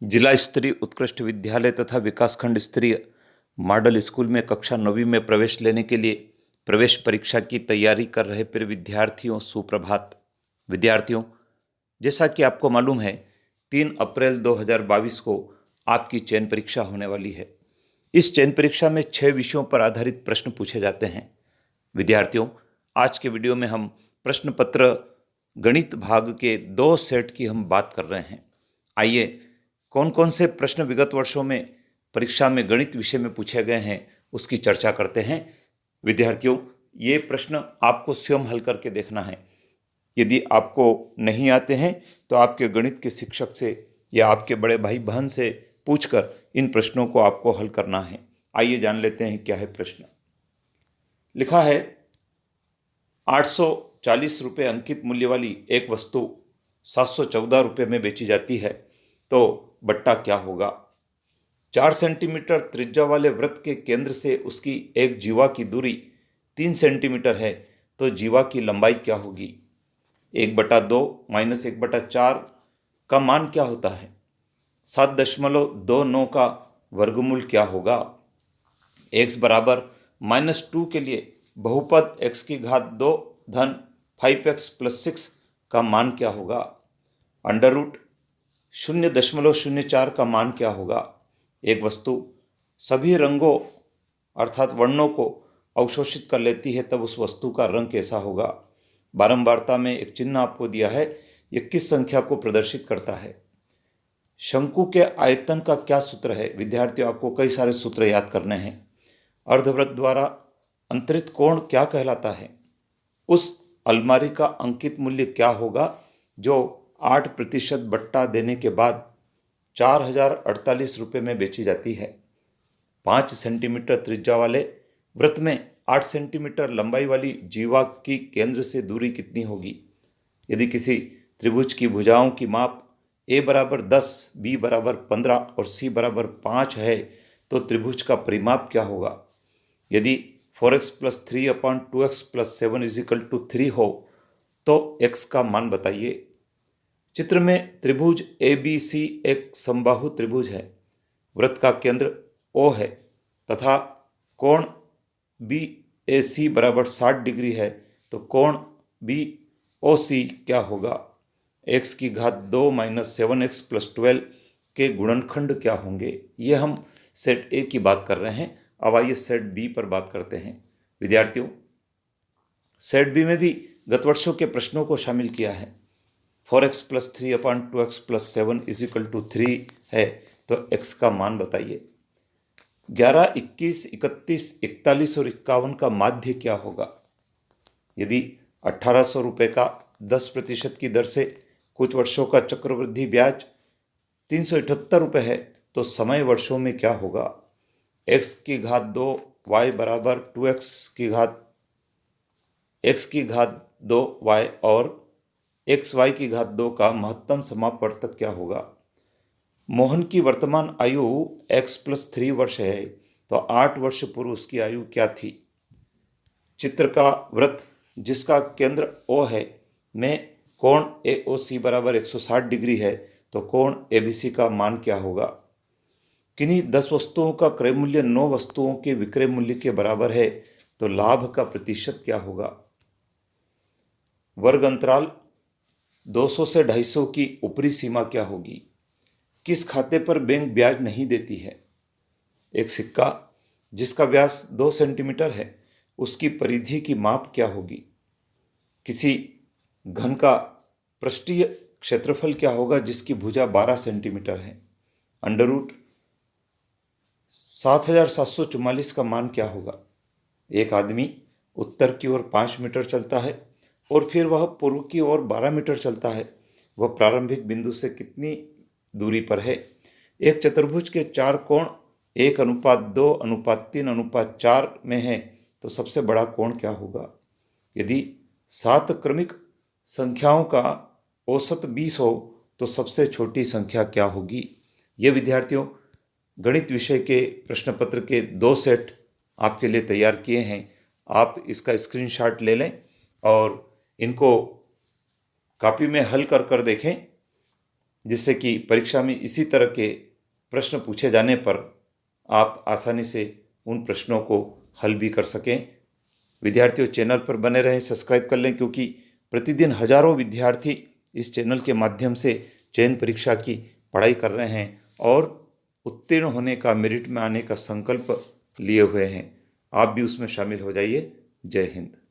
जिला स्तरीय उत्कृष्ट विद्यालय तथा विकासखंड स्तरीय मॉडल स्कूल में कक्षा 9वीं में प्रवेश लेने के लिए प्रवेश परीक्षा की तैयारी कर रहे प्रिय विद्यार्थियों, सुप्रभात। विद्यार्थियों, जैसा कि आपको मालूम है, 3 अप्रैल 2022 को आपकी चयन परीक्षा होने वाली है। इस चयन परीक्षा में 6 विषयों पर आधारित प्रश्न पूछे जाते हैं। विद्यार्थियों, आज के वीडियो में हम प्रश्न पत्र गणित भाग के 2 सेट की हम बात कर रहे हैं। आइए, कौन कौन से प्रश्न विगत वर्षों में परीक्षा में गणित विषय में पूछे गए हैं उसकी चर्चा करते हैं। विद्यार्थियों, ये प्रश्न आपको स्वयं हल करके देखना है। यदि आपको नहीं आते हैं तो आपके गणित के शिक्षक से या आपके बड़े भाई बहन से पूछकर इन प्रश्नों को आपको हल करना है। आइए जान लेते हैं क्या है प्रश्न। लिखा है 840 रुपये अंकित मूल्य वाली एक वस्तु 714 रुपये में बेची जाती है, तो बट्टा क्या होगा। 4 सेंटीमीटर त्रिज्या वाले वृत्त के केंद्र से उसकी एक जीवा की दूरी 3 सेंटीमीटर है, तो जीवा की लंबाई क्या होगी। 1/2 माइनस 1/4 का मान क्या होता है। 7.29 का वर्गमूल क्या होगा। x बराबर -2 के लिए बहुपद x की घात 2 धन 5x + 6 का मान क्या होगा। अंडर रूट 0.04 का मान क्या होगा। एक वस्तु सभी रंगों अर्थात वर्णों को अवशोषित कर लेती है, तब उस वस्तु का रंग कैसा होगा। बारंबारता में एक चिन्ह आपको दिया है, यह किस संख्या को प्रदर्शित करता है। शंकु के आयतन का क्या सूत्र है। विद्यार्थियों, आपको कई सारे सूत्र याद करने हैं। अर्धवृत्त द्वारा अंतरित कोण क्या कहलाता है। उस अलमारी का अंकित मूल्य क्या होगा जो 8% बट्टा देने के बाद 4048 रुपये में बेची जाती है। 5 सेंटीमीटर त्रिज्या वाले वृत्त में 8 सेंटीमीटर लंबाई वाली जीवा की केंद्र से दूरी कितनी होगी। यदि किसी त्रिभुज की भुजाओं की माप a बराबर 10, b बराबर 15 और c बराबर 5 है, तो त्रिभुज का परिमाप क्या होगा। यदि 4x + 3/2x + 7 = 3 हो, तो x का मान बताइए। चित्र में त्रिभुज ABC एक समबाहु त्रिभुज है। वृत्त का केंद्र O है तथा कोण BAC बराबर 60 डिग्री है, तो कोण BOC क्या होगा। x की घात 2 माइनस 7x + 12 के गुणनखंड क्या होंगे। ये हम सेट A की बात कर रहे हैं। अब आइए सेट B पर बात करते हैं। विद्यार्थियों, सेट B में भी गत वर्षों के प्रश्नों को शामिल किया है। 4x + 3/2x + 7 = 3 है, तो x का मान बताइए। 11, 21, 31, 41 और 51 का माध्य क्या होगा। यदि 1800 रुपये का 10% की दर से कुछ वर्षों का चक्रवृद्धि ब्याज 378 रुपये है, तो समय वर्षों में क्या होगा। x की घात 2 y बराबर 2x की घात 2 y और xy की घात 2 का महत्तम समापवर्तक क्या होगा। मोहन की वर्तमान आयु x + 3 वर्ष है, तो 8 वर्ष पूर्व उसकी आयु क्या थी। चित्र का वृत्त जिसका केंद्र O है में कोण AOC बराबर 160 डिग्री है, तो कोण ABC का मान क्या होगा। किन्हीं 10 वस्तुओं का क्रय मूल्य 9 वस्तुओं के विक्रय मूल्य के बराबर है, तो लाभ का प्रतिशत क्या होगा। वर्ग अंतराल 200 से 250 की ऊपरी सीमा क्या होगी। किस खाते पर बैंक ब्याज नहीं देती है। एक सिक्का जिसका व्यास 2 सेंटीमीटर है, उसकी परिधि की माप क्या होगी। किसी घन का पृष्ठीय क्षेत्रफल क्या होगा जिसकी भुजा 12 सेंटीमीटर है। अंडर रूट 7744 का मान क्या होगा। एक आदमी उत्तर की ओर 5 मीटर चलता है और फिर वह पूर्व की ओर 12 मीटर चलता है। वह प्रारंभिक बिंदु से कितनी दूरी पर है। एक चतुर्भुज के 4 कोण 1:2:3:4 में है, तो सबसे बड़ा कोण क्या होगा। यदि 7 क्रमिक संख्याओं का औसत 20 हो, तो सबसे छोटी संख्या क्या होगी। ये विद्यार्थियों, गणित विषय के प्रश्न पत्र के 2 सेट आपके लिए तैयार किए हैं। आप इसका स्क्रीनशॉट ले लें और इनको कॉपी में हल कर देखें। जिससे कि परीक्षा में इसी तरह के प्रश्न पूछे जाने पर आप आसानी से उन प्रश्नों को हल भी कर सकें। विद्यार्थियों, चैनल पर बने रहें, सब्सक्राइब कर लें, क्योंकि प्रतिदिन हजारों विद्यार्थी इस चैनल के माध्यम से चयन परीक्षा की पढ़ाई कर रहे हैं और उत्तीर्ण होने का, मेरिट में आने का संकल्प लिए हुए हैं। आप भी उसमें शामिल हो जाइए। जय हिंद।